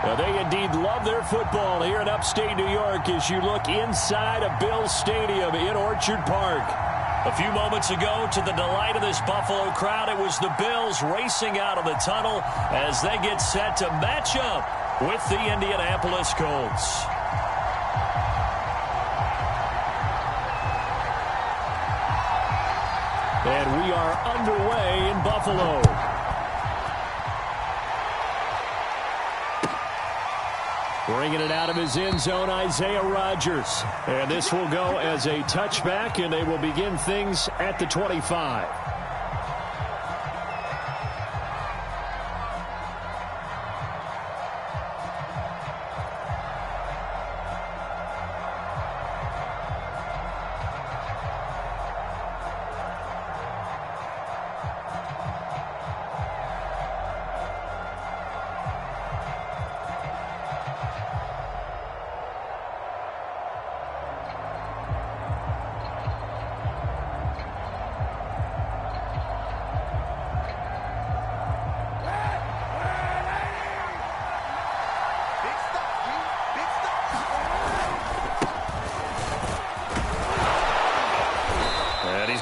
Well, they indeed love their football here in upstate New York as you look inside of Bills Stadium in Orchard Park. A few moments ago, to the delight of this Buffalo crowd, it was the Bills racing out of the tunnel as they get set to match up with the Indianapolis Colts. And we are underway in Buffalo. Bringing it out of his end zone, Isaiah Rodgers. And this will go as a touchback, and they will begin things at the 25.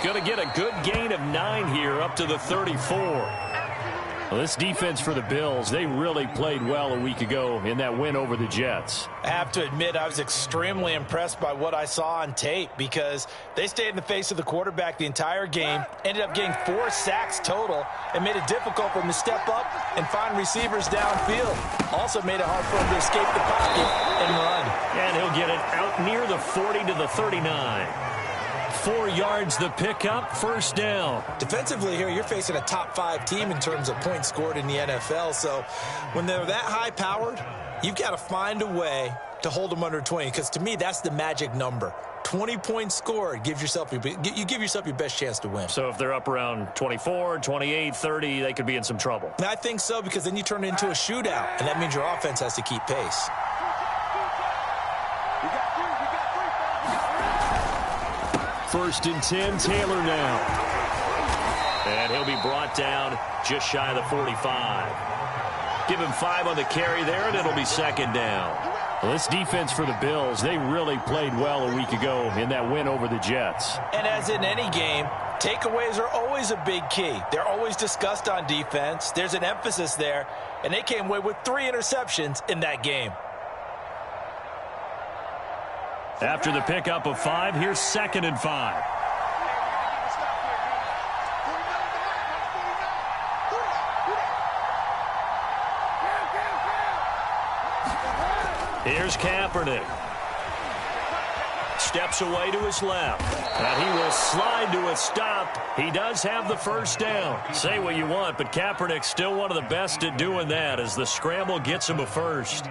Going to get a good gain of 9 here up to the 34. Well, this defense for the Bills, they really played well a week ago in that win over the Jets. I have to admit, I was extremely impressed by what I saw on tape because they stayed in the face of the quarterback the entire game, ended up getting 4 sacks total, and made it difficult for him to step up and find receivers downfield. Also made it hard for him to escape the pocket and run. And he'll get it out near the 40 to the 39. 4 yards the pickup, first down. Defensively here, you're facing a top 5 team in terms of points scored in the NFL. So when they're that high-powered, you've got to find a way to hold them under 20. Because to me, that's the magic number. 20 points scored, you give yourself your best chance to win. So if they're up around 24, 28, 30, they could be in some trouble. And I think so, because then you turn it into a shootout, and that means your offense has to keep pace. First and 10, Taylor now. And he'll be brought down just shy of the 45. Give him 5 on the carry there, and it'll be second down. Well, this defense for the Bills, they really played well a week ago in that win over the Jets. And as in any game, takeaways are always a big key. They're always discussed on defense. There's an emphasis there, and they came away with 3 interceptions in that game. After the pickup of 5, here's second and 5. Here's Kaepernick. Steps away to his left. And he will slide to a stop. He does have the first down. Say what you want, but Kaepernick's still one of the best at doing that as the scramble gets him a first.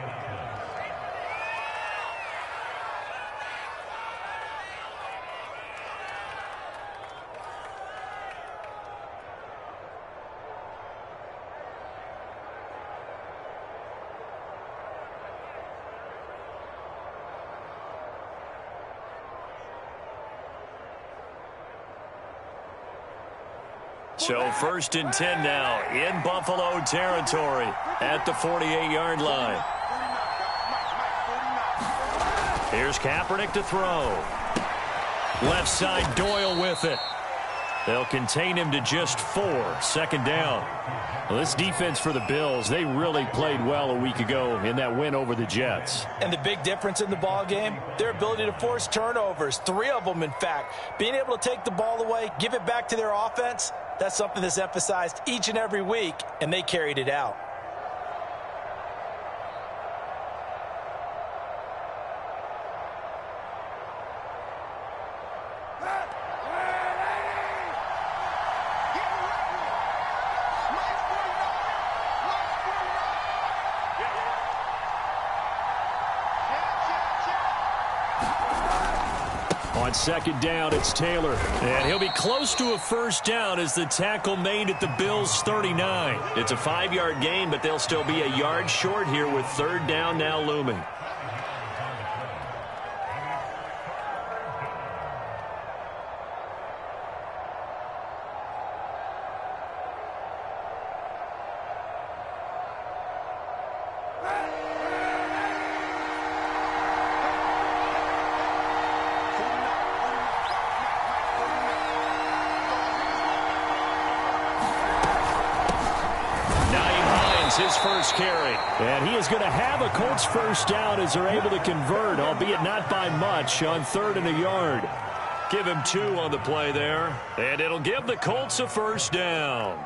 So first and 10 now in Buffalo territory at the 48-yard line. Here's Kaepernick to throw. Left side, Doyle with it. They'll contain him to just 4. Second down. Well, this defense for the Bills, they really played well a week ago in that win over the Jets. And the big difference in the ball game, their ability to force turnovers, 3 of them, in fact. Being able to take the ball away, give it back to their offense, that's something that's emphasized each and every week, and they carried it out. On second down, it's Taylor. And he'll be close to a first down as the tackle made at the Bills' 39. It's a 5-yard gain, but they'll still be a yard short here with third down now looming. this carry. And he is going to have a Colts first down as they're able to convert, albeit not by much, on 3rd and a yard. Give him 2 on the play there, and it'll give the Colts a first down.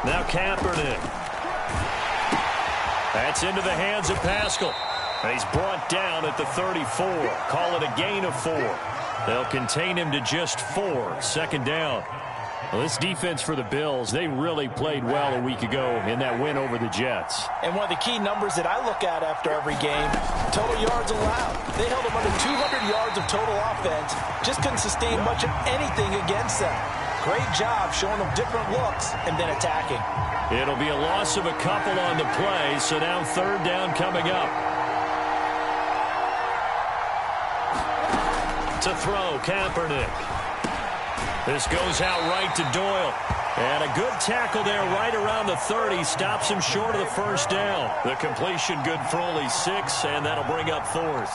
Now Kaepernick. That's into the hands of Pascal. And he's brought down at the 34. Call it a gain of 4. They'll contain him to just 4. 2nd down. Well, this defense for the Bills, they really played well a week ago in that win over the Jets. And one of the key numbers that I look at after every game, total yards allowed. They held them under 200 yards of total offense. Just couldn't sustain much of anything against them. Great job showing them different looks and then attacking. It'll be a loss of a couple on the play, so now 3rd down coming up. To throw, Kaepernick. This goes out right to Doyle. And a good tackle there right around the 30. Stops him short of the first down. The completion good for only 6, and that'll bring up 4th.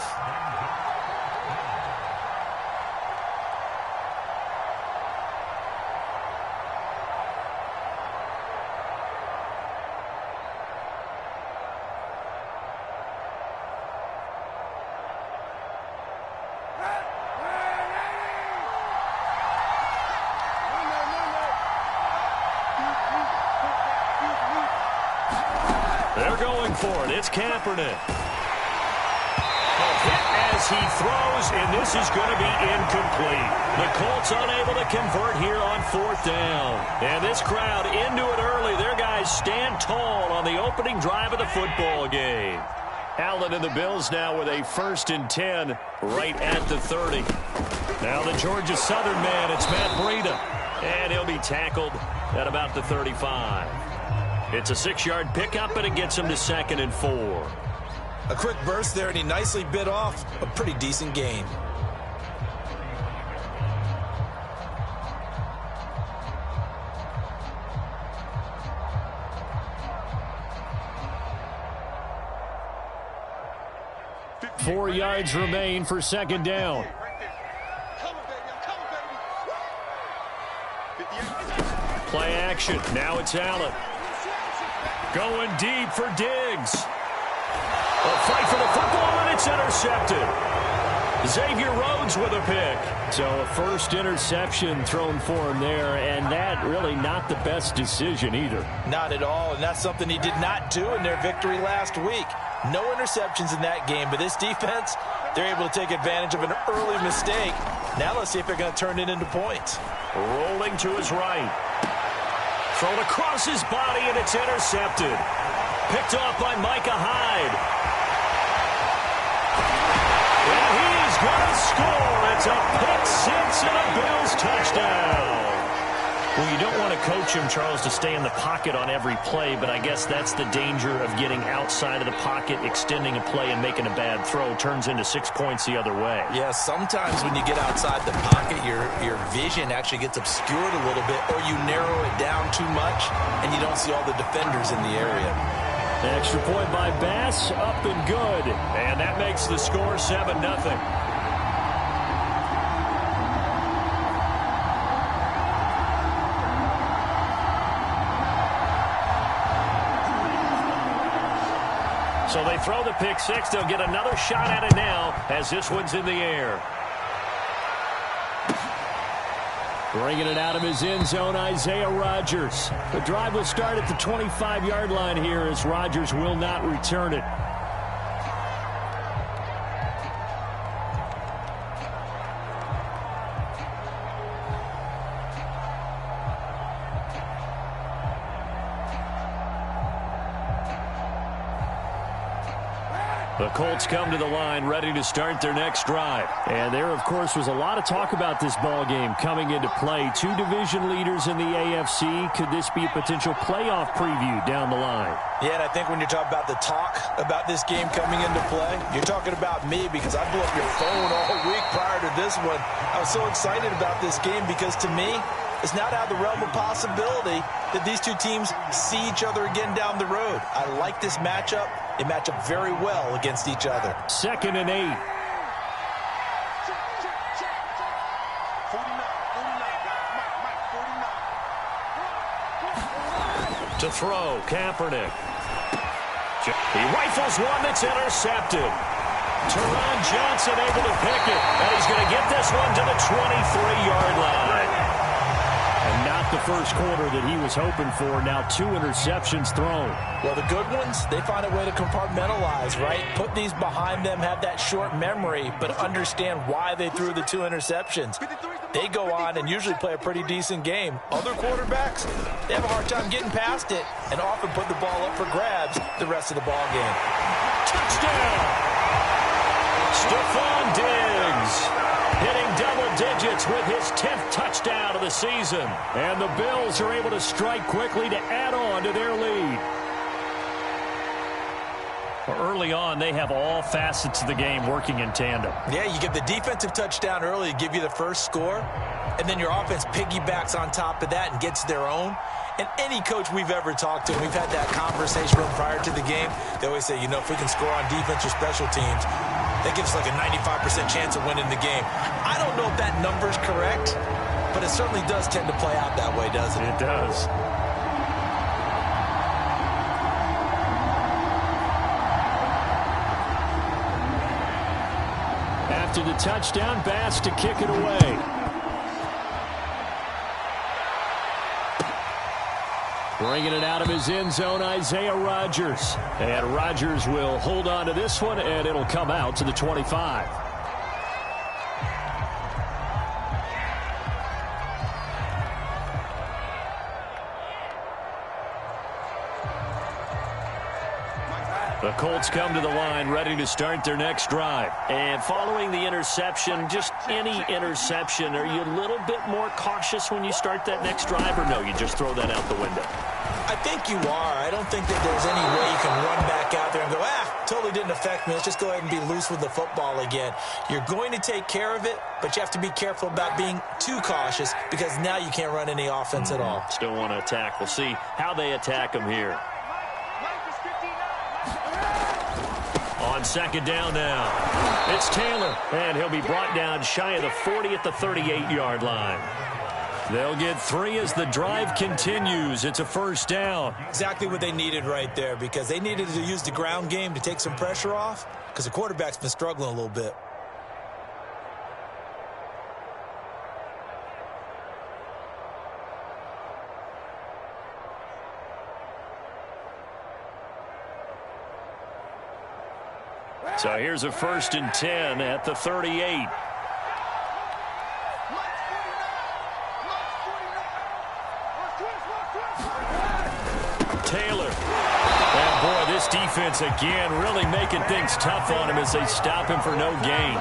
They're going for it. It's Kaepernick. A hit as he throws, and this is going to be incomplete. The Colts unable to convert here on 4th down. And this crowd into it early. Their guys stand tall on the opening drive of the football game. Allen and the Bills now with a 1st and 10 right at the 30. Now the Georgia Southern man, it's Matt Breida. And he'll be tackled at about the 35. It's a 6-yard pickup, and it gets him to 2nd and 4. A quick burst there, and he nicely bit off a pretty decent gain. Four yards remain for 2nd down. Play action. Now it's Allen. Going deep for Diggs. A fight for the football, and it's intercepted. Xavier Rhodes with a pick. So a first interception thrown for him there, and that really not the best decision either. Not at all, and that's something he did not do in their victory last week. No interceptions in that game, but this defense, they're able to take advantage of an early mistake. Now let's see if they're going to turn it into points. Rolling to his right. Thrown across his body, and it's intercepted. Picked off by Micah Hyde. And he's going to score. It's a pick 6 and a Bills touchdown. Well, you don't want to coach him, Charles, to stay in the pocket on every play, but I guess that's the danger of getting outside of the pocket, extending a play, and making a bad throw. Turns into 6 points the other way. Yeah, sometimes when you get outside the pocket, your vision actually gets obscured a little bit, or you narrow it down too much, and you don't see all the defenders in the area. An extra point by Bass, up and good. And that makes the score 7-0. So they throw the pick 6. They'll get another shot at it now as this one's in the air. Bringing it out of his end zone, Isaiah Rodgers. The drive will start at the 25-yard line here as Rodgers will not return it. The Colts come to the line ready to start their next drive. And there, of course, was a lot of talk about this ball game coming into play. Two division leaders in the AFC. Could this be a potential playoff preview down the line? Yeah, and I think when you're talking about the talk about this game coming into play, you're talking about me because I blew up your phone all week prior to this one. I was so excited about this game because to me, it's not out of the realm of possibility that these two teams see each other again down the road. I like this matchup. They match up very well against each other. 2nd and 8. To throw, Kaepernick. He rifles one that's intercepted. Teron Johnson able to pick it, and he's going to get this one to the 23-yard line. And not the first quarter that he was hoping for. Now 2 interceptions thrown. Well, the good ones, they find a way to compartmentalize, right? Put these behind them, have that short memory, but understand why they threw the 2 interceptions. They go on and usually play a pretty decent game. Other quarterbacks, they have a hard time getting past it and often put the ball up for grabs the rest of the ball game. Touchdown! Stephon Diggs hitting double digits with his 10th touchdown of the season. And the Bills are able to strike quickly to add on to their lead. Early on, they have all facets of the game working in tandem. Yeah, you get the defensive touchdown early to give you the first score, and then your offense piggybacks on top of that and gets their own. And any coach we've ever talked to, we've had that conversation with them prior to the game, they always say, you know, if we can score on defense or special teams, that gives us like a 95% chance of winning the game. I don't know if that number's correct, but it certainly does tend to play out that way, doesn't it? It does. After the touchdown, Bass to kick it away. Bringing it out of his end zone, Isaiah Rodgers. And Rodgers will hold on to this one, and it'll come out to the 25. The Colts come to the line, ready to start their next drive. And following the interception, just any interception, are you a little bit more cautious when you start that next drive, or no, you just throw that out the window? I think you are. I don't think that there's any way you can run back out there and go, totally didn't affect me. Let's just go ahead and be loose with the football again. You're going to take care of it, but you have to be careful about being too cautious because now you can't run any offense at all. Still want to attack. We'll see how they attack them here. On 2nd down now, it's Taylor, and he'll be brought down shy of the 40 at the 38-yard line. They'll get 3 as the drive continues. It's a 1st down. Exactly what they needed right there, because they needed to use the ground game to take some pressure off, because the quarterback's been struggling a little bit. So here's a 1st and 10 at the 38. Taylor. And boy, this defense again really making things tough on him as they stop him for no gain.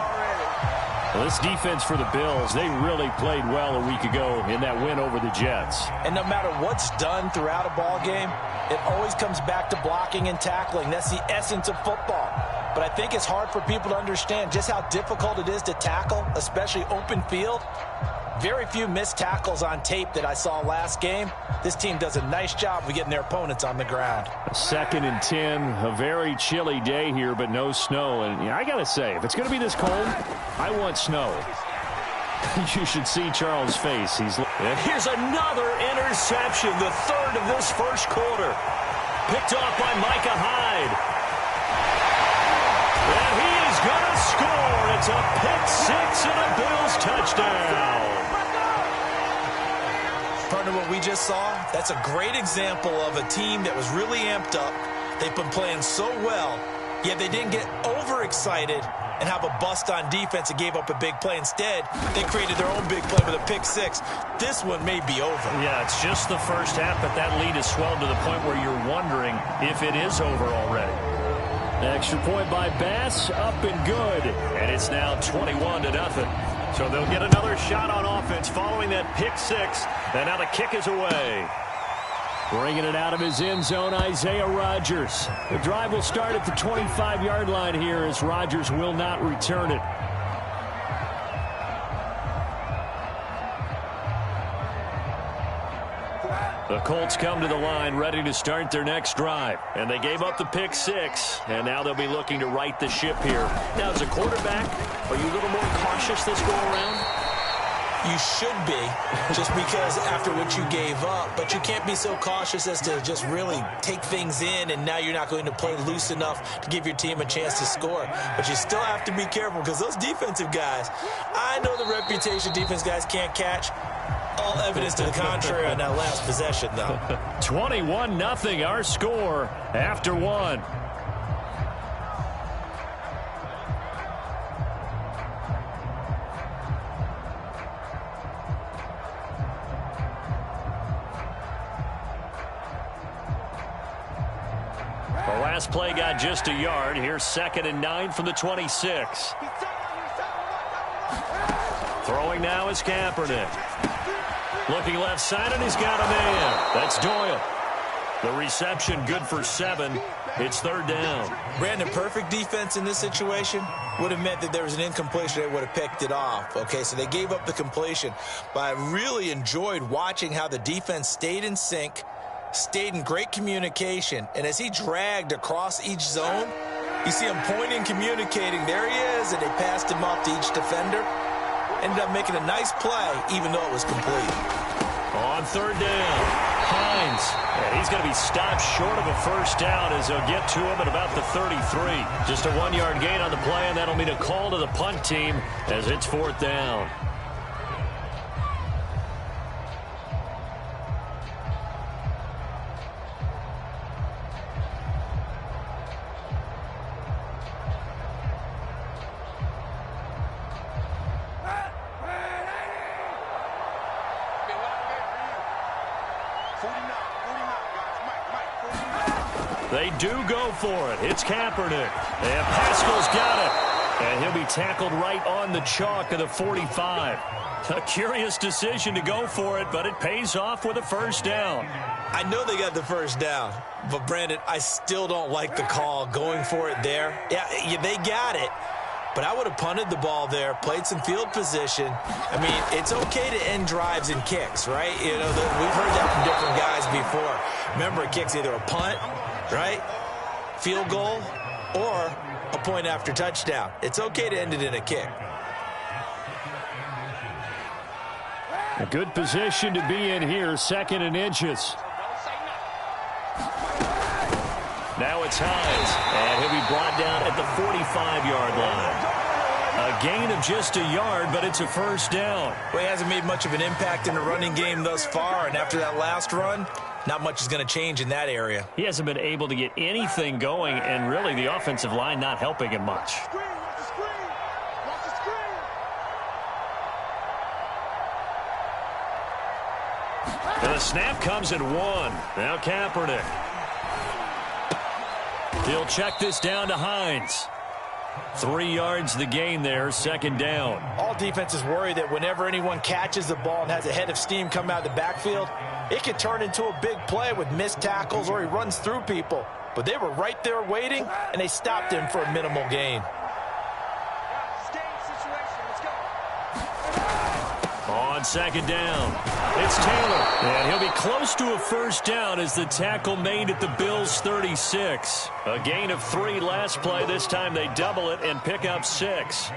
Well, this defense for the Bills, they really played well a week ago in that win over the Jets. And no matter what's done throughout a ball game, it always comes back to blocking and tackling. That's the essence of football. But I think it's hard for people to understand just how difficult it is to tackle, especially open field. Very few missed tackles on tape that I saw last game. This team does a nice job of getting their opponents on the ground. 2nd and 10, a very chilly day here, but no snow. And I got to say, if it's going to be this cold, I want snow. You should see Charles' face. And here's another interception, the 3rd of this 1st quarter. Picked off by Micah Hyde. And he is going to score. It's a pick 6 and a Bills touchdown. Partner, what we just saw, that's a great example of a team that was really amped up. They've been playing so well, yet they didn't get overexcited and have a bust on defense and gave up a big play. Instead, they created their own big play with a pick 6. This one may be over. Yeah, it's just the 1st half, but that lead has swelled to the point where you're wondering if it is over already. Extra point by Bass, up and good. And it's now 21-0. So they'll get another shot on offense following that pick 6. And now the kick is away. Bringing it out of his end zone, Isaiah Rodgers. The drive will start at the 25-yard line here as Rodgers will not return it. The Colts come to the line ready to start their next drive. And they gave up the pick 6, and now they'll be looking to right the ship here. Now, as a quarterback, are you a little more cautious this go around? You should be, just because after what you gave up. But you can't be so cautious as to just really take things in, and now you're not going to play loose enough to give your team a chance to score. But you still have to be careful, because those defensive guys, I know the reputation defense guys can't catch. All evidence to the contrary on that last possession, though. 21-0, our score after 1. The last play got just a yard. Here's 2nd and 9 from the 26. Throwing now is Kaepernick. Looking left side, and he's got a man. That's Doyle. The reception good for 7. It's 3rd down. Brandon, perfect defense in this situation would have meant that there was an incompletion. They would have picked it off. Okay, so they gave up the completion. But I really enjoyed watching how the defense stayed in sync, stayed in great communication. And as he dragged across each zone, you see him pointing, communicating. There he is, and they passed him off to each defender. Ended up making a nice play, even though it was complete. On 3rd down, Hines. And he's going to be stopped short of a first down as they'll get to him at about the 33. Just a 1-yard gain on the play, and that'll mean a call to the punt team as it's 4th down. They do go for it. It's Kaepernick. And Pascal's got it. And he'll be tackled right on the chalk of the 45. A curious decision to go for it, but it pays off with a first down. I know they got the first down, but Brandon, I still don't like the call going for it there. Yeah, they got it. But I would have punted the ball there, played some field position. I mean, it's okay to end drives and kicks, right? You know, we've heard that from different guys before. Remember, a kick's either a punt, right, field goal, or a point after touchdown. It's okay to end it in a kick. A good position to be in here, 2nd and inches. Now it's Hines, and he'll be brought down at the 45-yard line. A gain of just a yard, but it's a first down. Well, he hasn't made much of an impact in the running game thus far, and after that last run, not much is going to change in that area. He hasn't been able to get anything going, and really the offensive line not helping him much. And the snap comes at 1. Now Kaepernick. He'll check this down to Hines. 3 yards the gain there, 2nd down. All defenses worry that whenever anyone catches the ball and has a head of steam come out of the backfield, it could turn into a big play with missed tackles or he runs through people. But they were right there waiting, and they stopped him for a minimal gain. On 2nd down, it's Taylor. And he'll be close to a first down as the tackle made at the Bills' 36. A gain of 3 last play. This time they double it and pick up 6.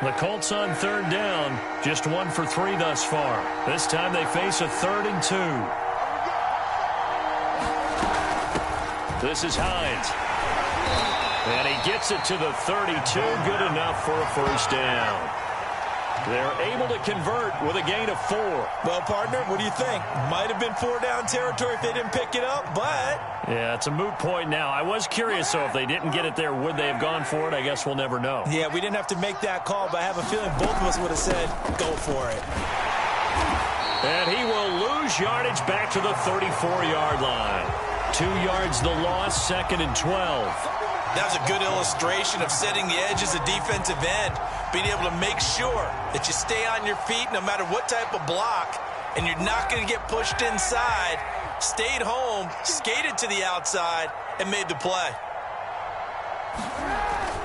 The Colts on 3rd down, just 1 for 3 thus far. This time they face a 3rd and 2. This is Hines. And he gets it to the 32. Good enough for a first down. They're able to convert with a gain of 4. Well, partner, what do you think? Might have been 4-down territory if they didn't pick it up, but... Yeah, it's a moot point now. I was curious, so if they didn't get it there, would they have gone for it? I guess we'll never know. Yeah, we didn't have to make that call, but I have a feeling both of us would have said, go for it. And he will lose yardage back to the 34-yard line. 2 yards the loss, 2nd and 12. That was a good illustration of setting the edge as a defensive end, being able to make sure that you stay on your feet no matter what type of block, and you're not going to get pushed inside. Stayed home, skated to the outside, and made the play.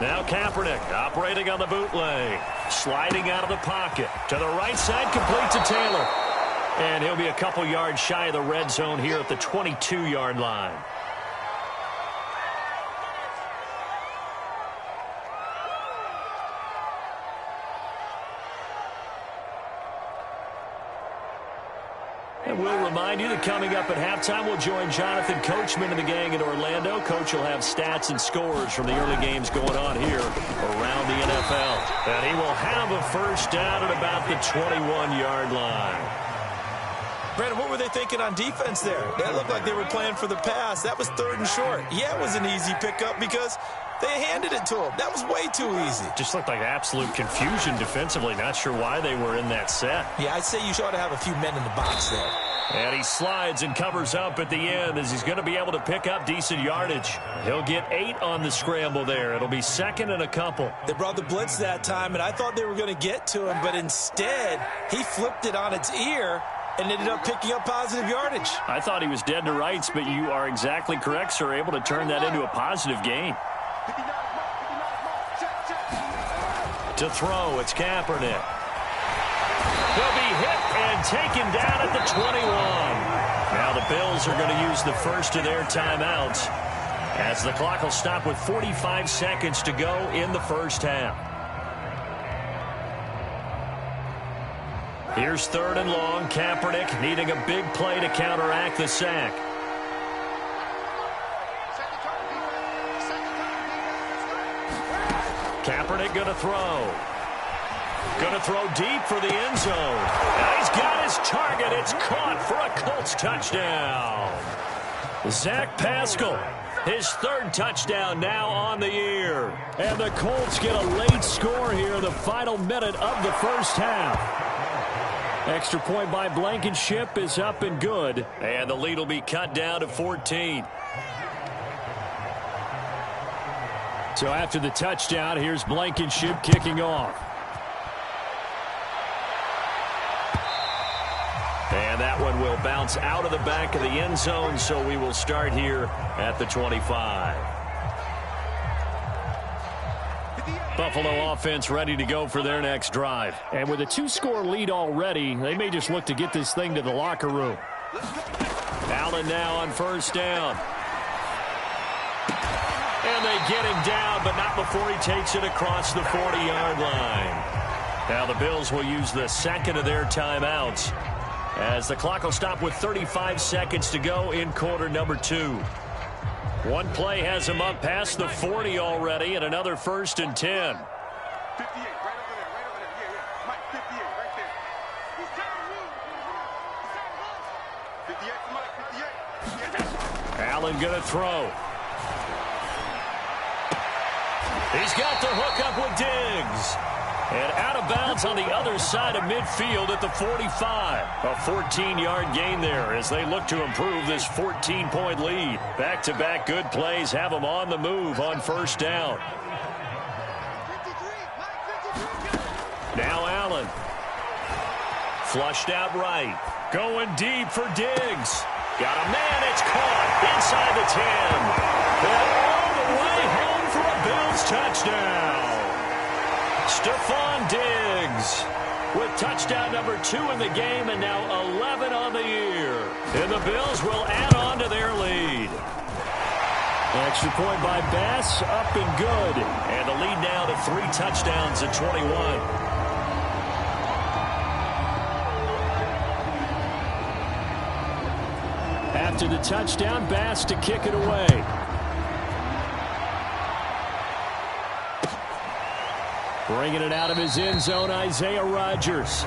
Now Kaepernick operating on the bootleg. Sliding out of the pocket. To the right side, complete to Taylor. And he'll be a couple yards shy of the red zone here at the 22-yard line. And we'll remind you that coming up at halftime, we'll join Jonathan Coachman and the gang in Orlando. Coach will have stats and scores from the early games going on here around the NFL. And he will have a first down at about the 21-yard line. Brandon, what were they thinking on defense there? That looked like they were playing for the pass. That was 3rd and short. Yeah, it was an easy pickup because they handed it to him. That was way too easy. Just looked like absolute confusion defensively. Not sure why they were in that set. Yeah, I'd say you ought to have a few men in the box there. And he slides and covers up at the end as he's going to be able to pick up decent yardage. He'll get 8 on the scramble there. It'll be 2nd and a couple. They brought the blitz that time, and I thought they were going to get to him, but instead he flipped it on its ear and ended up picking up positive yardage. I thought he was dead to rights, but you are exactly correct, sir. Able to turn that into a positive gain. To throw, it's Kaepernick. He'll be hit and taken down at the 21. Now the Bills are going to use the first of their timeouts as the clock will stop with 45 seconds to go in the first half. Here's 3rd and long. Kaepernick needing a big play to counteract the sack. Kaepernick going to throw. Going to throw deep for the end zone. And he's got his target. It's caught for a Colts touchdown. Zach Pascal, his 3rd touchdown now on the year. And the Colts get a late score here in the final minute of the first half. Extra point by Blankenship is up and good. And the lead will be cut down to 14. So after the touchdown, here's Blankenship kicking off. And that one will bounce out of the back of the end zone, so we will start here at the 25. Buffalo offense ready to go for their next drive. And with a 2-score lead already, they may just look to get this thing to the locker room. Allen now on first down. And they get him down, but not before he takes it across the 40-yard line. Now the Bills will use the 2nd of their timeouts as the clock will stop with 35 seconds to go in quarter number 2. One play has him up past the 40 already, and another 1st and 10. 58, right over there, right over there. Yeah. Mike, 58, right there. He's down the 58, Mike, 58. Allen going to throw. He's got the hook up with Diggs. And out of bounds on the other side of midfield at the 45. A 14-yard gain there as they look to improve this 14-point lead. Back-to-back good plays have them on the move on first down. Now Allen. Flushed out right. Going deep for Diggs. Got a man. It's caught inside the 10. And all the way home for a Bills touchdown. Stephon Diggs with touchdown number 2 in the game and now 11 on the year. And the Bills will add on to their lead. Extra point by Bass, up and good. And the lead now to 3 touchdowns at 21. After the touchdown, Bass to kick it away. Bringing it out of his end zone, Isaiah Rodgers.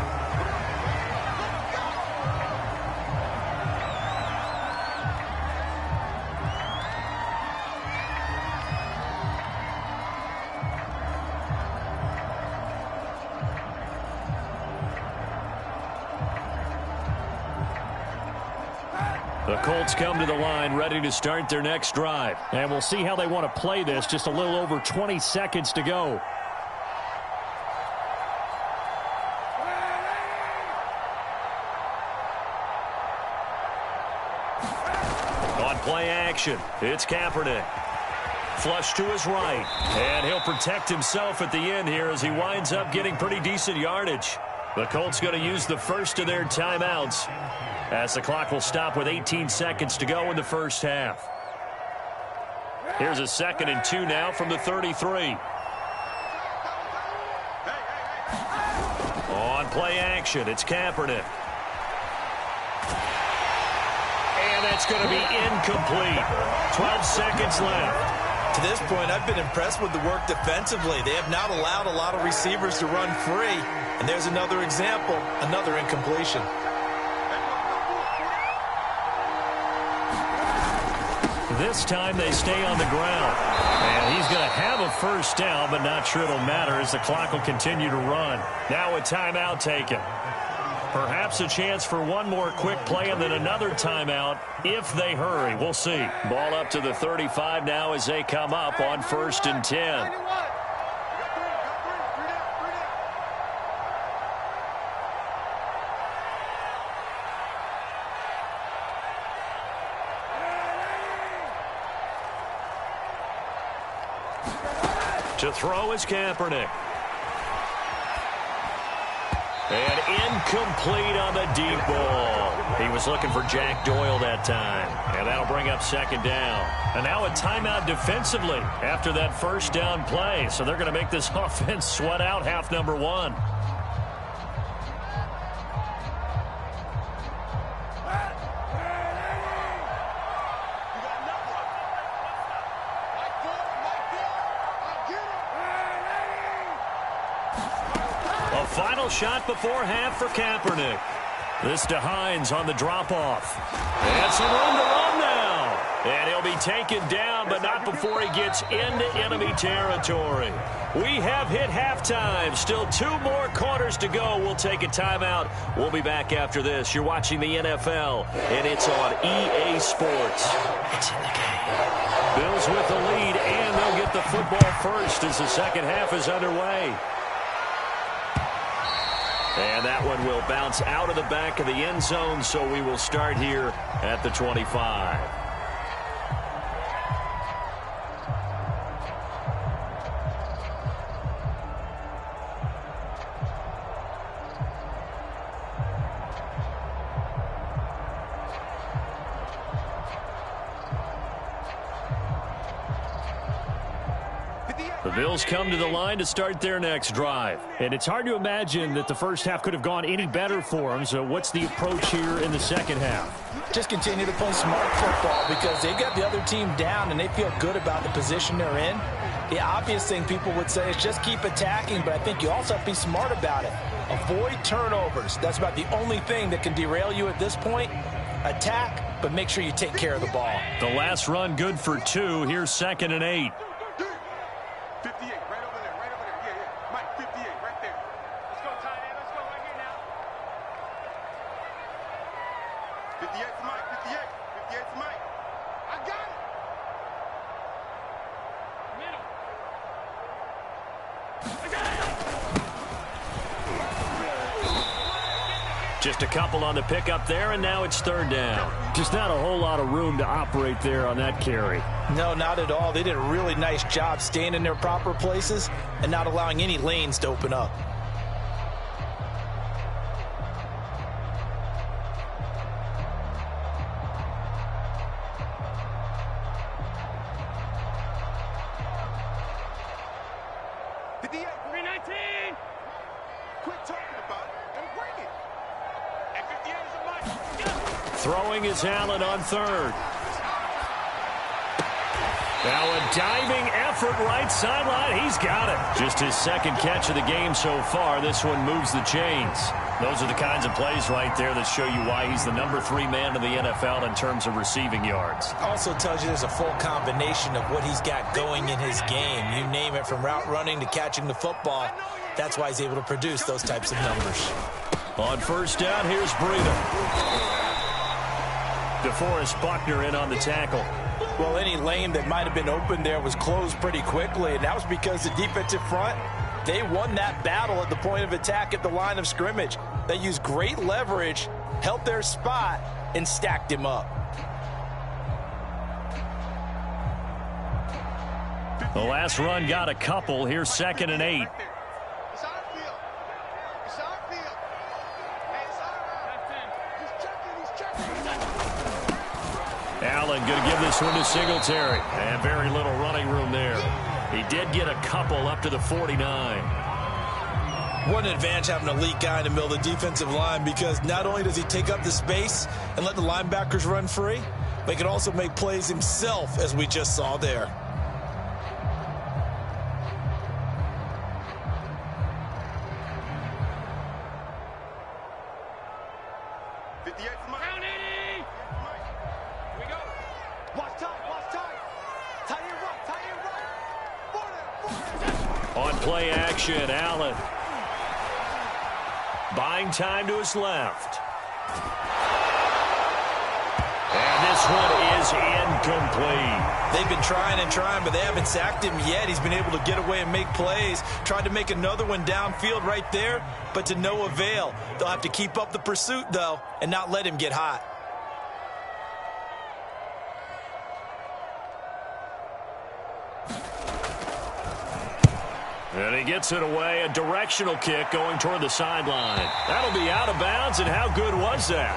The Colts come to the line ready to start their next drive. And we'll see how they want to play this. Just a little over 20 seconds to go. On play action, it's Kaepernick. Flush to his right. And he'll protect himself at the end here as he winds up getting pretty decent yardage. The Colts going to use the first of their timeouts as the clock will stop with 18 seconds to go in the first half. Here's a 2nd and 2 now from the 33. On play action, it's Kaepernick. And that's going to be incomplete. 12 seconds left. To this point, I've been impressed with the work defensively. They have not allowed a lot of receivers to run free. And there's another example, another incompletion. This time they stay on the ground. And he's going to have a first down, but not sure it'll matter as the clock will continue to run. Now a timeout taken. Perhaps a chance for one more quick play and then another timeout if they hurry. We'll see. Ball up to the 35 now as they come up on 1st and 10. To throw is Kaepernick. And incomplete on the deep ball. He was looking for Jack Doyle that time. And that'll bring up 2nd down. And now a timeout defensively after that first down play. So they're going to make this offense sweat out half number 1. Final shot before half for Kaepernick. This to Hines on the drop-off. And some room to run now. And he'll be taken down, but not before he gets into enemy territory. We have hit halftime. Still 2 more quarters to go. We'll take a timeout. We'll be back after this. You're watching the NFL, and it's on EA Sports. It's in the game. Bills with the lead, and they'll get the football first as the second half is underway. And that one will bounce out of the back of the end zone, so we will start here at the 25. The Bills come to the line to start their next drive. And it's hard to imagine that the first half could have gone any better for them. So what's the approach here in the second half? Just continue to play smart football because they got the other team down and they feel good about the position they're in. The obvious thing people would say is just keep attacking, but I think you also have to be smart about it. Avoid turnovers. That's about the only thing that can derail you at this point. Attack, but make sure you take care of the ball. The last run good for 2. Here's 2nd and 8. 58, right over there, right over there. Yeah, yeah. Mike, 58, right there. Let's go, Ty. Let's go right here now. 58 for Mike, 58. 58 for Mike. I got it. Middle. I got it. Just a couple on the pickup there, and now it's 3rd down. Just not a whole lot of room to operate there on that carry. No, not at all. They did a really nice job staying in their proper places and not allowing any lanes to open up. Quit talking about it and bring it. And 58 is a Mike. Throwing is Allen on 3rd. Now a diving effort right sideline. He's got it. Just his 2nd catch of the game so far. This one moves the chains. Those are the kinds of plays right there that show you why he's the number 3 man in the NFL in terms of receiving yards. Also tells you there's a full combination of what he's got going in his game. You name it, from route running to catching the football. That's why he's able to produce those types of numbers. On 1st down, here's Breida. DeForest Buckner in on the tackle. Well, any lane that might have been open there was closed pretty quickly, and that was because the defensive front, they won that battle at the point of attack at the line of scrimmage. They used great leverage, held their spot, and stacked him up. The last run got a couple. Here's 2nd and 8. It's our field. It's our field. Hey, it's our route. He's checking. Allen going to give this one to Singletary. And very little running room there. He did get a couple up to the 49. What an advantage having an elite guy in the middle of the defensive line, because not only does he take up the space and let the linebackers run free, but he can also make plays himself, as we just saw there. On play action, Allen. Buying time to his left. And this one is incomplete. They've been trying and trying, but they haven't sacked him yet. He's been able to get away and make plays. Tried to make another one downfield right there, but to no avail. They'll have to keep up the pursuit, though, and not let him get hot. And he gets it away, a directional kick going toward the sideline. That'll be out of bounds, and how good was that?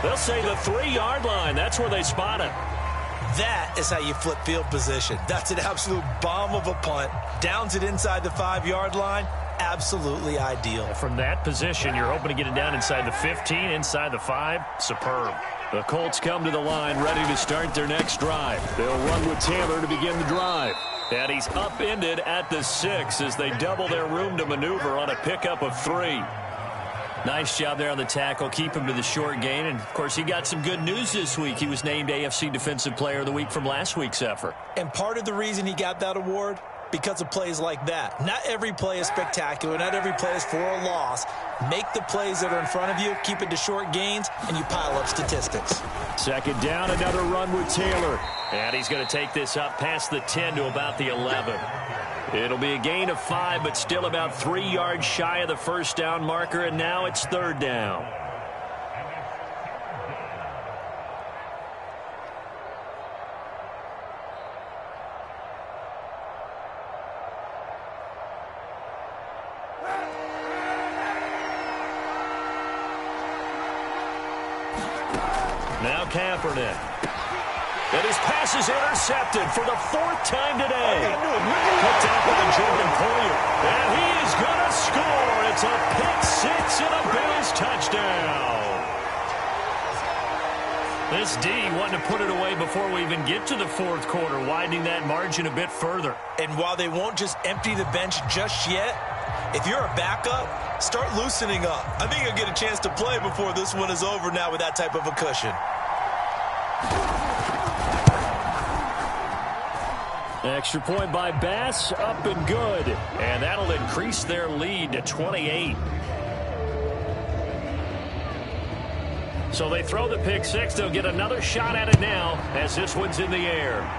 They'll say the 3-yard line. That's where they spot it. That is how you flip field position. That's an absolute bomb of a punt. Downs it inside the 5-yard line. Absolutely ideal. From that position, you're hoping to get it down inside the 15, inside the 5. Superb. The Colts come to the line ready to start their next drive. They'll run with Taylor to begin the drive. And he's upended at the 6 as they double their room to maneuver on a pickup of 3. Nice job there on the tackle. Keep him to the short gain. And, of course, he got some good news this week. He was named AFC Defensive Player of the Week from last week's effort. And part of the reason he got that award, because of plays like that. Not every play is spectacular. Not every play is for a loss. Make the plays that are in front of you, keep it to short gains, and you pile up statistics. 2nd down, another run with Taylor. And he's going to take this up past the 10 to about the 11. It'll be a gain of 5, but still about 3 yards shy of the first down marker, and now it's 3rd down. Now Kaepernick. And his pass is intercepted for the 4th time today. Picked out by Jordan Poyer. And he is going to score. It's a pick 6 and a Bills touchdown. This D wanting to put it away before we even get to the 4th quarter, widening that margin a bit further. And while they won't just empty the bench just yet, if you're a backup, start loosening up. I think you'll get a chance to play before this one is over now with that type of a cushion. Extra point by Bass, up and good. And that'll increase their lead to 28. So they throw the pick 6. They'll get another shot at it now as this one's in the air.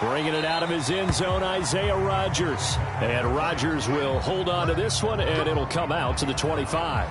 Bringing it out of his end zone, Isaiah Rodgers. And Rodgers will hold on to this one, and it'll come out to the 25.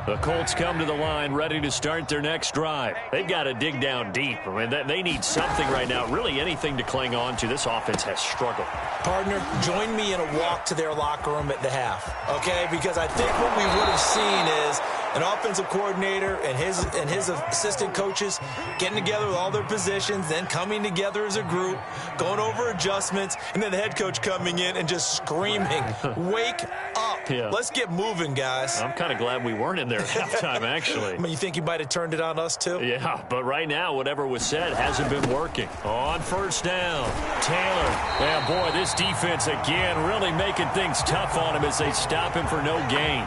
The Colts come to the line ready to start their next drive. They've got to dig down deep. I mean, they need something right now, really anything to cling on to. This offense has struggled. Partner, join me in a walk to their locker room at the half, okay? Because I think what we would have seen is an offensive coordinator and his assistant coaches getting together with all their positions, then coming together as a group, going over adjustments, and then the head coach coming in and just screaming, wake up. Yeah. Let's get moving, guys. I'm kind of glad we weren't in there at halftime, actually. I mean, you think he might have turned it on us, too? Yeah, but right now, whatever was said hasn't been working. On 1st down, Taylor. Yeah, boy, this defense again really making things tough on him as they stop him for no gain.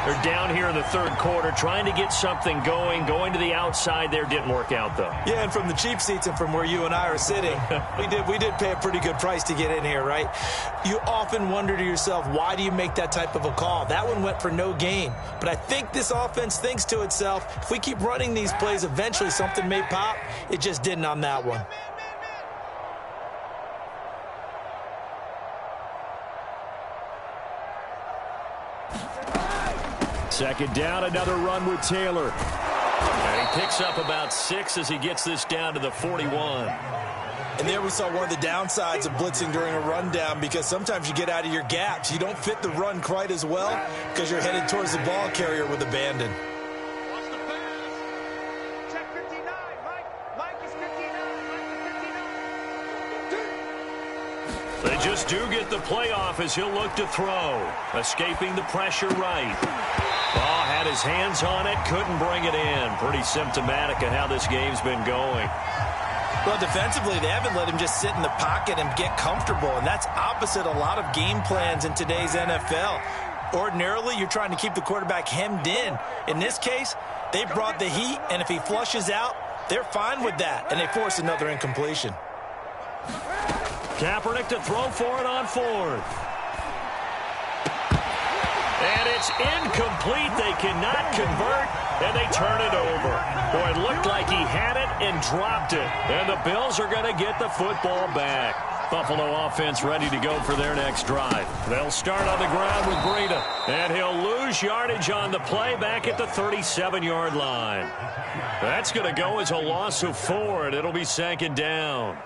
They're down here in the 3rd quarter, trying to get something going to the outside there. Didn't work out, though. Yeah, and from the cheap seats and from where you and I are sitting, we did pay a pretty good price to get in here, right? You often wonder to yourself, why do you make that type of a call? That one went for no gain. But I think this offense thinks to itself, if we keep running these plays, eventually something may pop. It just didn't on that one. Second down, another run with Taylor. And he picks up about 6 as he gets this down to the 41. And there we saw one of the downsides of blitzing during a rundown, because sometimes you get out of your gaps. You don't fit the run quite as well because you're headed towards the ball carrier with abandon. Check 59. Mike is 59. They just do get the playoff as he'll look to throw. Escaping the pressure right. Ball had his hands on it, couldn't bring it in. Pretty symptomatic of how this game's been going. Well, defensively, they haven't let him just sit in the pocket and get comfortable, and that's opposite a lot of game plans in today's NFL. Ordinarily, you're trying to keep the quarterback hemmed in. In this case, they brought the heat, and if he flushes out, they're fine with that, and they force another incompletion. Kaepernick to throw for it on 4th. And it's incomplete. They cannot convert, and they turn it over. Boy, it looked like he had it and dropped it. And the Bills are going to get the football back. Buffalo offense ready to go for their next drive. They'll start on the ground with Breida. And he'll lose yardage on the play back at the 37-yard line. That's going to go as a loss of 4, and it'll be 2nd down.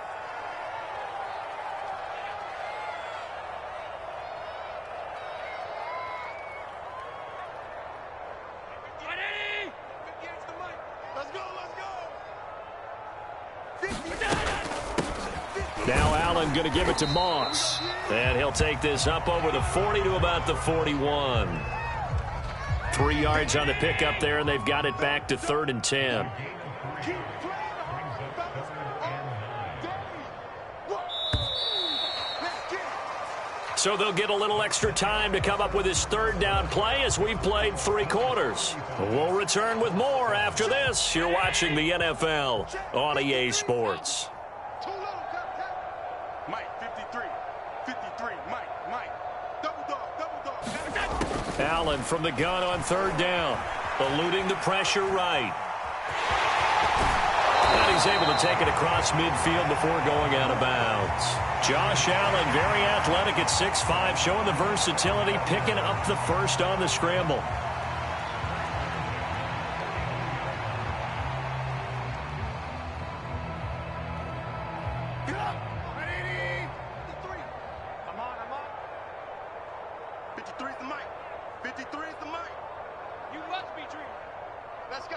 Now Allen going to give it to Moss. And he'll take this up over the 40 to about the 41. 3 yards on the pickup there, and they've got it back to 3rd and 10. So they'll get a little extra time to come up with his 3rd down play as we've played 3 quarters. We'll return with more after this. You're watching the NFL on EA Sports. Mike, 53. 53. Mike. Double dog. Allen from the gun on 3rd down. Eluding the pressure right. And he's able to take it across midfield before going out of bounds. Josh Allen, very athletic at 6'5", showing the versatility, picking up the first on the scramble.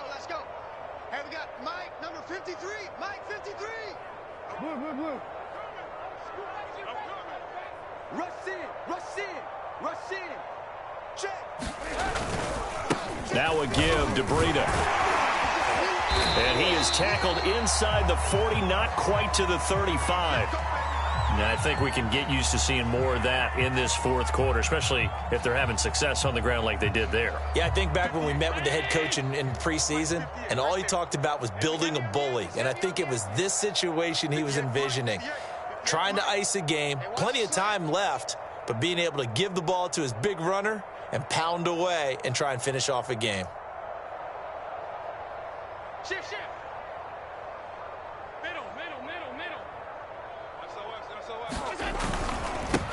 Let's go. Hey, we got Mike, number 53. Mike, 53. Blue. Rush in. Check. Now a give to Breida. And he is tackled inside the 40, not quite to the 35. Now, I think we can get used to seeing more of that in this 4th quarter, especially if they're having success on the ground like they did there. Yeah, I think back when we met with the head coach in preseason, and all he talked about was building a bully. And I think it was this situation he was envisioning. Trying to ice a game, plenty of time left, but being able to give the ball to his big runner and pound away and try and finish off a game. Shift. Middle.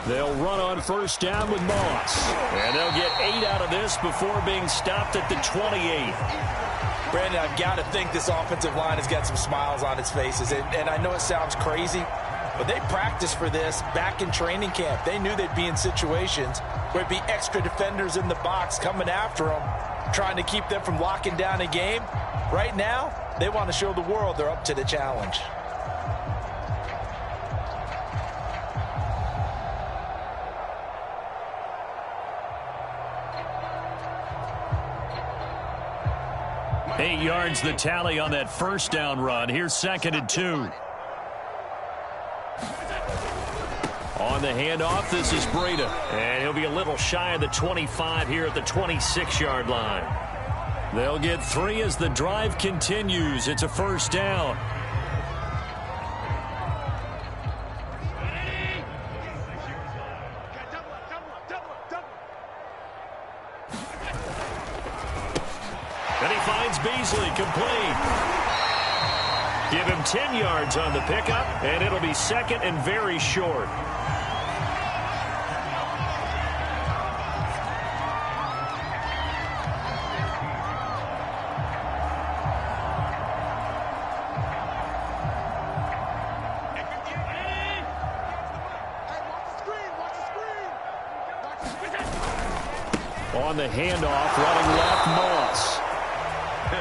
They'll run on 1st down with Moss. And they'll get 8 out of this before being stopped at the 28. Brandon, I've got to think this offensive line has got some smiles on its faces. And I know it sounds crazy, but they practiced for this back in training camp. They knew they'd be in situations where it'd be extra defenders in the box coming after them, trying to keep them from locking down a game. Right now, they want to show the world they're up to the challenge. Eight yards the tally on that 1st down run. Here's 2nd and 2. On the handoff, this is Breida. And he'll be a little shy of the 25 here at the 26-yard line. They'll get 3 as the drive continues. It's a 1st down. And he finds Beasley complete. Give him 10 yards on the pickup, and it'll be 2nd and very short. On the handoff, running left, Moss.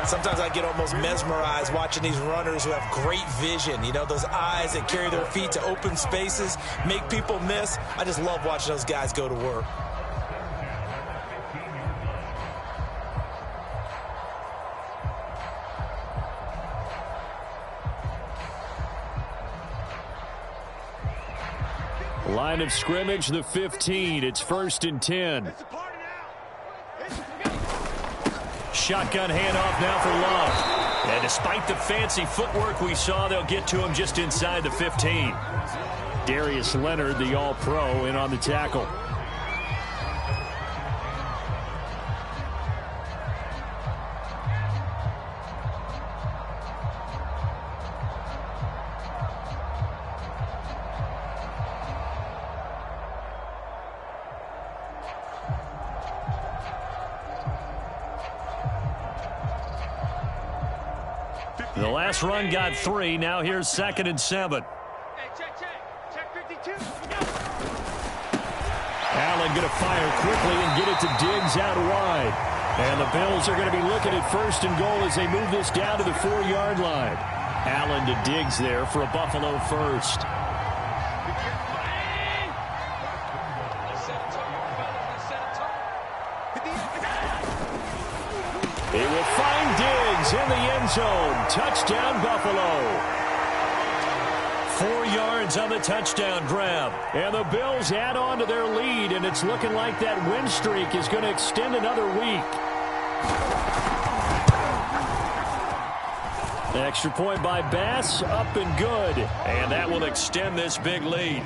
Sometimes I get almost mesmerized watching these runners who have great vision. You know, those eyes that carry their feet to open spaces, make people miss. I just love watching those guys go to work. Line of scrimmage, the 15. It's 1st and 10. Shotgun handoff now for Love. And despite the fancy footwork we saw, they'll get to him just inside the 15. Darius Leonard, the All-Pro, in on the tackle. The last run got 3. Now here's 2nd and 7. Hey, check 52. Allen going to fire quickly and get it to Diggs out wide. And the Bills are going to be looking at 1st and goal as they move this down to the 4-yard line. Allen to Diggs there for a Buffalo first. He will find Diggs in the end zone. Touchdown, Buffalo. 4 yards on the touchdown grab. And the Bills add on to their lead, and it's looking like that win streak is going to extend another week. Extra point by Bass, up and good. And that will extend this big lead.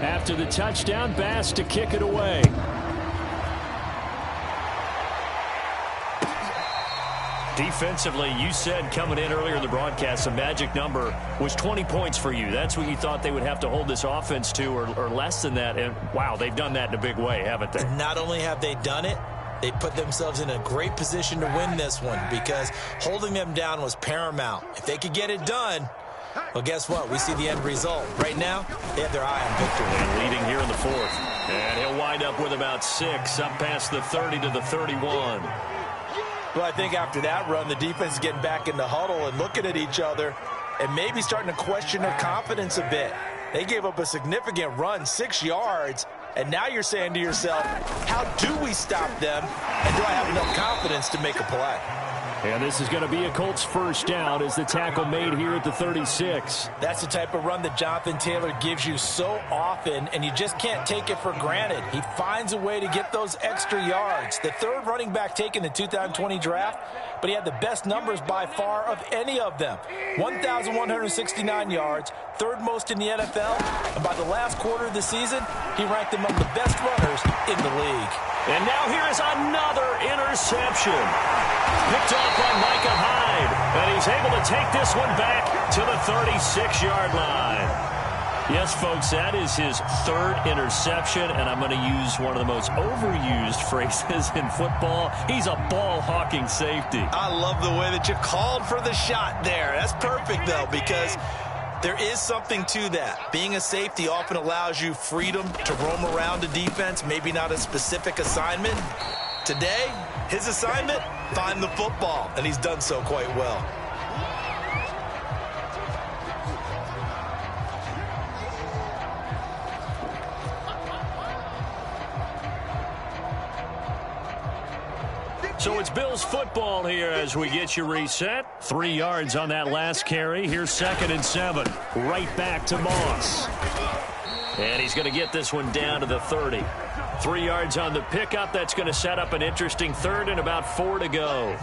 After the touchdown, Bass to kick it away. Defensively, you said coming in earlier in the broadcast, the magic number was 20 points for you. That's what you thought they would have to hold this offense to, or less than that. And, wow, they've done that in a big way, haven't they? Not only have they done it, they put themselves in a great position to win this one because holding them down was paramount. If they could get it done, well, guess what? We see the end result. Right now, they have their eye on victory. And leading here in the 4th. And he'll wind up with about 6, up past the 30 to the 31. Well, I think after that run, the defense is getting back in the huddle and looking at each other and maybe starting to question their confidence a bit. They gave up a significant run, 6 yards, and now you're saying to yourself, how do we stop them, and do I have enough confidence to make a play? And this is going to be a Colts first down as the tackle made here at the 36. That's the type of run that Jonathan Taylor gives you so often, and you just can't take it for granted. He finds a way to get those extra yards. The 3rd running back taken in the 2020 draft, but he had the best numbers by far of any of them. 1,169 yards, 3rd most in the NFL, and by the last quarter of the season, he ranked among the best runners in the league. And now here is another interception. Picked off by Micah Hyde. And he's able to take this one back to the 36-yard line. Yes, folks, that is his 3rd interception, and I'm going to use one of the most overused phrases in football. He's a ball-hawking safety. I love the way that you called for the shot there. That's perfect, though, because there is something to that. Being a safety often allows you freedom to roam around a defense, maybe not a specific assignment. Today, his assignment, find the football, and he's done so quite well. So it's Bills football here as we get you reset. 3 yards on that last carry. Here's 2nd and 7. Right back to Moss. And he's going to get this one down to the 30. 3 yards on the pickup. That's going to set up an interesting 3rd and about 4 to go.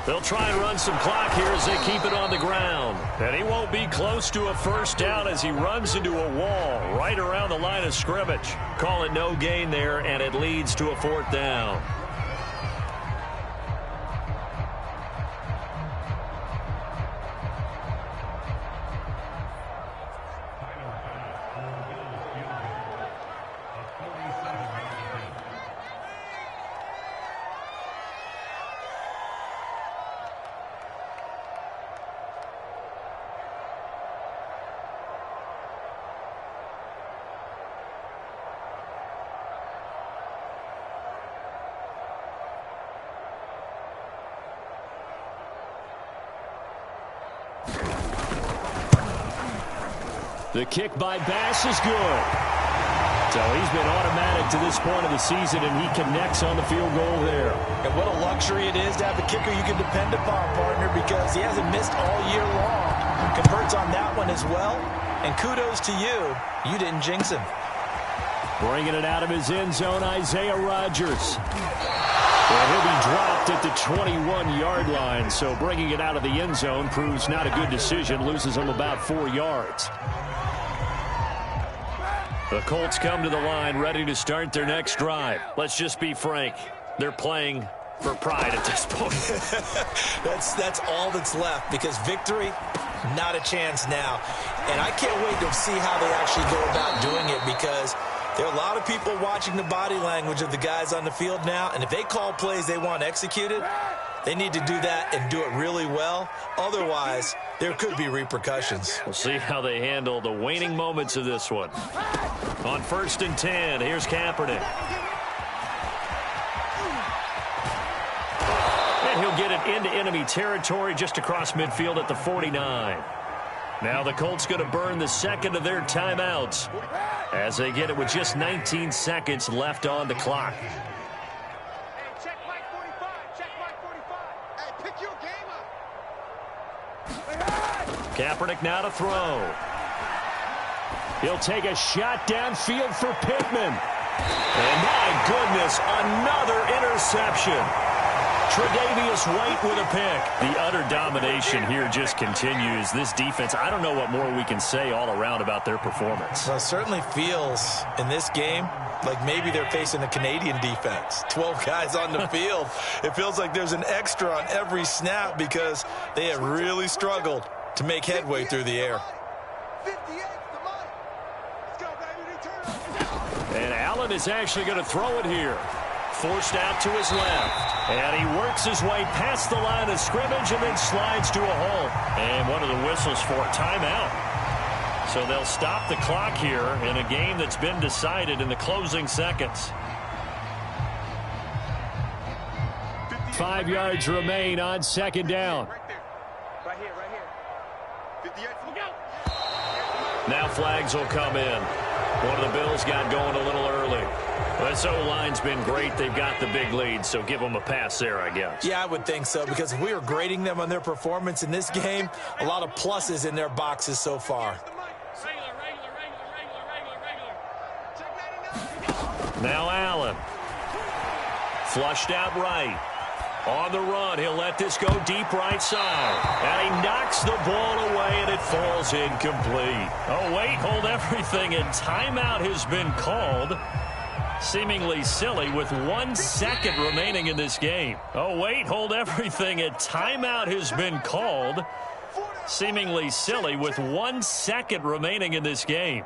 They'll try and run some clock here as they keep it on the ground. And he won't be close to a first down as he runs into a wall right around the line of scrimmage. Call it no gain there, and it leads to a 4th down. The kick by Bass is good. So he's been automatic to this point of the season, and he connects on the field goal there. And what a luxury it is to have a kicker you can depend upon, partner, because he hasn't missed all year long. Converts on that one as well. And kudos to you. You didn't jinx him. Bringing it out of his end zone, Isaiah Rodgers. Well, he'll be dropped at the 21-yard line, so bringing it out of the end zone proves not a good decision. Loses him about 4 yards. The Colts come to the line ready to start their next drive. Let's just be frank. They're playing for pride at this point. That's all that's left, because victory, not a chance now. And I can't wait to see how they actually go about doing it, because there are a lot of people watching the body language of the guys on the field now, and if they call plays they want executed, they need to do that and do it really well. Otherwise, there could be repercussions. We'll see how they handle the waning moments of this one. On 1st and 10, here's Kaepernick. And he'll get it into enemy territory just across midfield at the 49. Now the Colts going to burn the second of their timeouts as they get it with just 19 seconds left on the clock. Hey, check Mike 45. Check Mike 45. Hey, pick your game up. Kaepernick now to throw. He'll take a shot downfield for Pittman. And my goodness, another interception. Tre'Davious White with a pick. The utter domination here just continues. This defense, I don't know what more we can say all around about their performance. Well, it certainly feels in this game like maybe they're facing a Canadian defense. 12 guys on the field. It feels like there's an extra on every snap because they have really struggled to make headway through the air. 58 to Mike. Let's go, baby. Return. And Allen is actually going to throw it here. Forced out to his left. And he works his way past the line of scrimmage and then slides to a hole. And one of the whistles for a timeout. So they'll stop the clock here in a game that's been decided in the closing seconds. 5 yards remain on 2nd down. Right there. Right here, right here. 58. Look out. Now flags will come in. One of the Bills got going a little early. This O-line's been great. They've got the big lead, so give them a pass there, I guess. Yeah, I would think so, because if we were grading them on their performance in this game, a lot of pluses in their boxes so far. Now Allen. Flushed out right. On the run, he'll let this go deep right side. And he knocks the ball away, and it falls incomplete. Oh, wait, hold everything, and timeout has been called. Seemingly silly with 1 second remaining in this game. Oh, wait, hold everything. A timeout has been called. Seemingly silly with 1 second remaining in this game.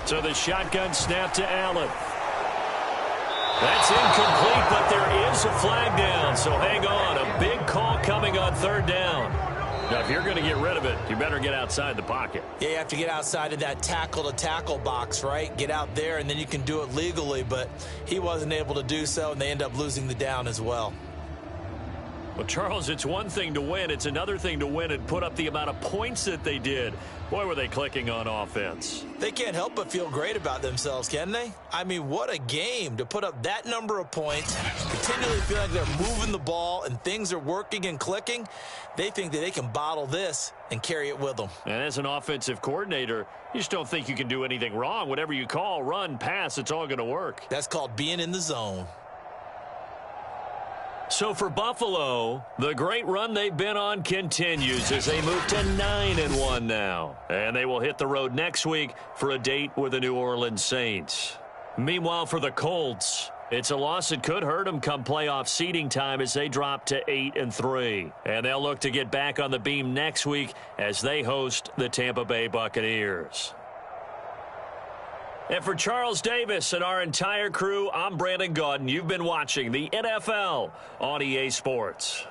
So the shotgun snap to Allen. That's incomplete, but there is a flag down. So hang on. A big call coming on 3rd down. Now, if you're going to get rid of it, you better get outside the pocket. Yeah, you have to get outside of that tackle-to-tackle box, right? Get out there, and then you can do it legally. But he wasn't able to do so, and they end up losing the down as well. Well, Charles, it's one thing to win. It's another thing to win and put up the amount of points that they did. Boy, were they clicking on offense. They can't help but feel great about themselves, can they? I mean, what a game to put up that number of points, continually feel like they're moving the ball and things are working and clicking. They think that they can bottle this and carry it with them. And as an offensive coordinator, you just don't think you can do anything wrong. Whatever you call, run, pass, it's all going to work. That's called being in the zone. So for Buffalo, the great run they've been on continues as they move to 9-1 now. And they will hit the road next week for a date with the New Orleans Saints. Meanwhile, for the Colts, It's a loss that could hurt them come playoff seeding time as they drop to 8-3. And they'll look to get back on the beam next week as they host the Tampa Bay Buccaneers. And for Charles Davis and our entire crew, I'm Brandon Gaudin. You've been watching the NFL on EA Sports.